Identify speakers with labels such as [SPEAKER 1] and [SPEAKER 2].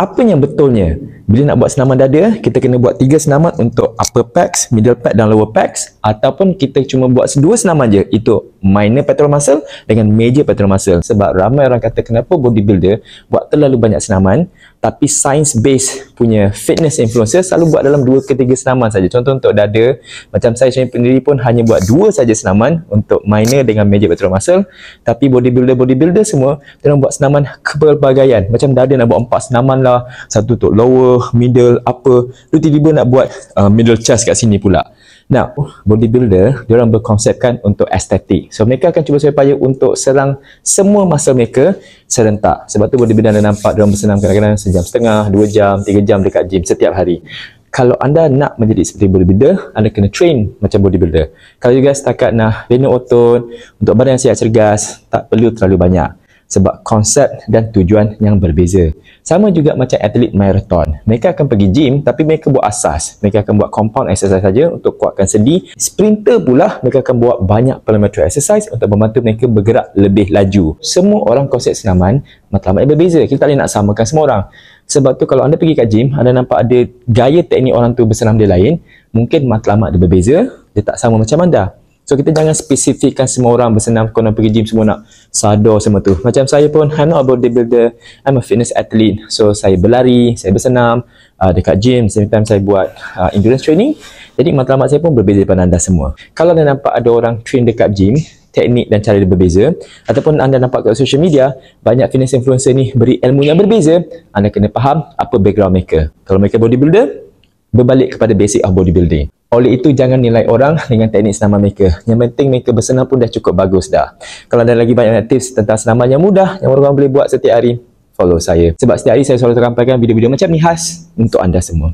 [SPEAKER 1] Apa yang betulnya? Bila nak buat senaman dada, kita kena buat 3 senaman untuk upper pecs, middle pecs dan lower pecs, ataupun kita cuma buat 2 senaman je, itu minor pectoral muscle dengan major pectoral muscle. Sebab ramai orang kata kenapa bodybuilder buat terlalu banyak senaman, tapi science base punya fitness influencer selalu buat dalam 2 ke 3 senaman saja. Contoh untuk dada, macam saya sendiri pun hanya buat 2 saja senaman untuk minor dengan major pectoral muscle, tapi bodybuilder semua dia buat senaman kepelbagaian. Macam dada nak buat 4 senaman lah, satu untuk lower, middle, upper, tu tiba-tiba nak buat middle chest kat sini pula. Nah, bodybuilder diorang berkonsepkan untuk estetik. So mereka akan cuba supaya untuk serang semua muscle mereka serentak. Sebab tu bodybuilder anda nampak diorang bersenam kadang-kadang sejam setengah, 2 jam, 3 jam dekat gym setiap hari. Kalau anda nak menjadi seperti bodybuilder, anda kena train macam bodybuilder. Kalau juga setakat nak bina otot untuk badan yang sihat cergas, tak perlu terlalu banyak. Sebab konsep dan tujuan yang berbeza. Sama juga macam atlet marathon. Mereka akan pergi gym tapi mereka buat asas. Mereka akan buat compound exercise saja untuk kuatkan sendi. Sprinter pula mereka akan buat banyak plyometry exercise untuk membantu mereka bergerak lebih laju. Semua orang konsep senaman matlamatnya berbeza. Kita tak boleh nak samakan semua orang. Sebab tu kalau anda pergi kat gym, anda nampak ada gaya teknik orang tu bersenam dia lain. Mungkin matlamat dia berbeza. Dia tak sama macam anda. So kita jangan spesifikkan semua orang bersenam, kalau nak pergi gym semua nak sadar semua tu. Macam saya pun, I'm not a bodybuilder, I'm a fitness athlete. So saya berlari, saya bersenam dekat gym, same time saya buat endurance training. Jadi matlamat saya pun berbeza daripada anda semua. Kalau anda nampak ada orang train dekat gym, teknik dan cara dia berbeza, ataupun anda nampak kat social media, banyak fitness influencer ni beri ilmu yang berbeza, anda kena faham apa background mereka. Kalau mereka bodybuilder, berbalik kepada basic of bodybuilding. Oleh itu, jangan nilai orang dengan teknik senaman mereka. Yang penting mereka bersenam pun dah cukup bagus dah. Kalau ada lagi banyak tips tentang senaman yang mudah yang orang boleh buat setiap hari, follow saya. Sebab setiap hari saya selalu sampaikan video-video macam ni khas untuk anda semua.